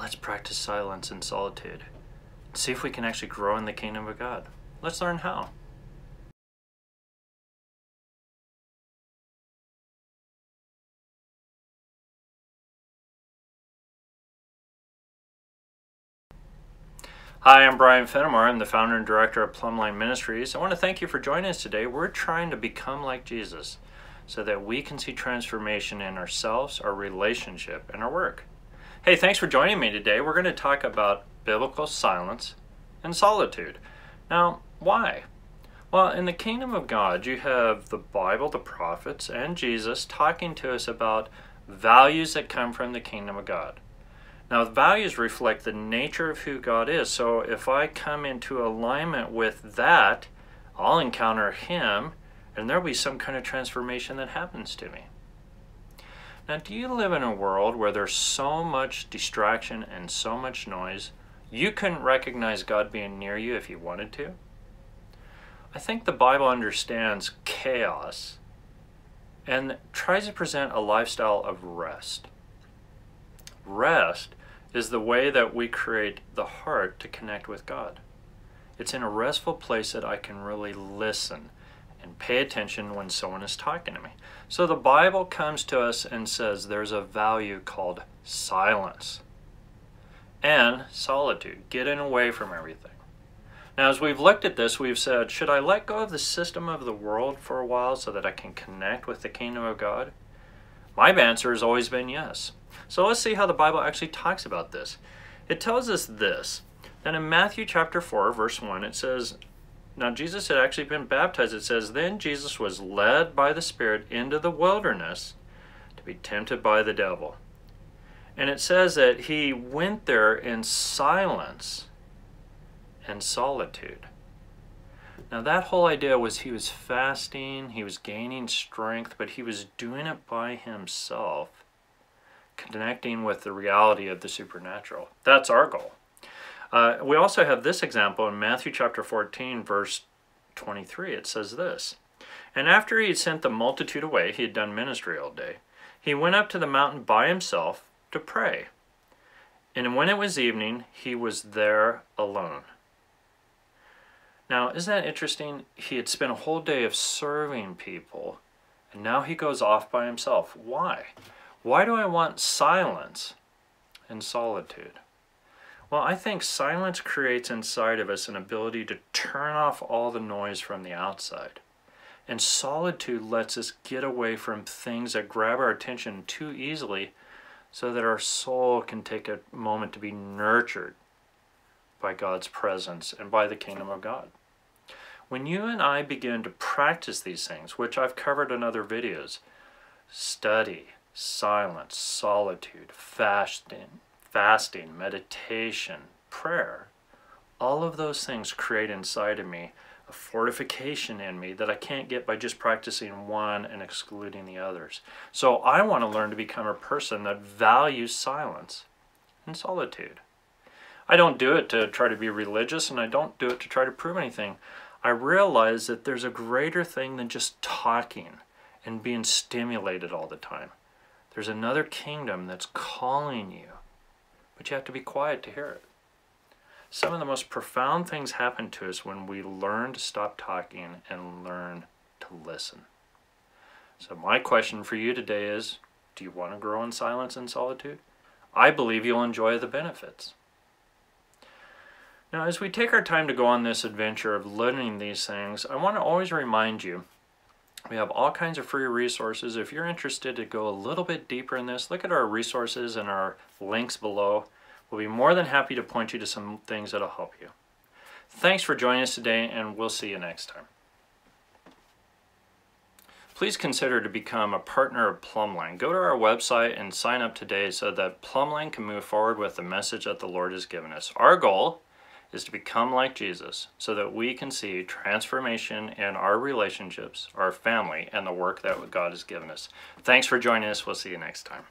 let's practice silence and solitude. See if we can actually grow in the kingdom of God. Let's learn how. Hi, I'm Brian Fenimore. I'm the founder and director of Plumbline Ministries. I want to thank you for joining us today. We're trying to become like Jesus so that we can see transformation in ourselves, our relationship, and our work. Hey, thanks for joining me today. We're going to talk about biblical silence and solitude. Now, why? Well, in the kingdom of God, you have the Bible, the prophets, and Jesus talking to us about values that come from the kingdom of God. Now, the values reflect the nature of who God is. So if I come into alignment with that, I'll encounter Him, and there'll be some kind of transformation that happens to me. Now, do you live in a world where there's so much distraction and so much noise, you couldn't recognize God being near you if you wanted to? I think the Bible understands chaos and tries to present a lifestyle of rest. Rest is the way that we create the heart to connect with God. It's in a restful place that I can really listen and pay attention when someone is talking to me. So the Bible comes to us and says there's a value called silence and solitude, getting away from everything. Now, as we've looked at this, we've said, should I let go of the system of the world for a while so that I can connect with the kingdom of God? My answer has always been yes. So let's see how the Bible actually talks about this. It tells us this, that in Matthew chapter 4, verse 1, it says, now Jesus had actually been baptized. It says, then Jesus was led by the Spirit into the wilderness to be tempted by the devil. And it says that he went there in silence and solitude. Now that whole idea was he was fasting, he was gaining strength, but he was doing it by himself, connecting with the reality of the supernatural. That's our goal. We also have this example in Matthew chapter 14, verse 23. It says this, and after he had sent the multitude away, he had done ministry all day, he went up to the mountain by himself to pray. And when it was evening, he was there alone. Now, isn't that interesting? He had spent a whole day of serving people, and now he goes off by himself. Why? Why do I want silence and solitude? Well, I think silence creates inside of us an ability to turn off all the noise from the outside. And solitude lets us get away from things that grab our attention too easily so that our soul can take a moment to be nurtured by God's presence and by the kingdom of God. When you and I begin to practice these things, which I've covered in other videos, study, silence, solitude, fasting, meditation, prayer, all of those things create inside of me a fortification in me that I can't get by just practicing one and excluding the others. So I want to learn to become a person that values silence and solitude. I don't do it to try to be religious, and I don't do it to try to prove anything. I realize that there's a greater thing than just talking and being stimulated all the time. There's another kingdom that's calling you, but you have to be quiet to hear it. Some of the most profound things happen to us when we learn to stop talking and learn to listen. So my question for you today is, do you want to grow in silence and solitude? I believe you'll enjoy the benefits. Now, as we take our time to go on this adventure of learning these things, I want to always remind you, we have all kinds of free resources. If you're interested to go a little bit deeper in this, look at our resources and our links below. We'll be more than happy to point you to some things that'll help you. Thanks for joining us today, and we'll see you next time. Please consider to become a partner of Plumbline. Go to our website and sign up today so that Plumbline can move forward with the message that the Lord has given us. Our goal is to become like Jesus so that we can see transformation in our relationships, our family, and the work that God has given us. Thanks for joining us. We'll see you next time.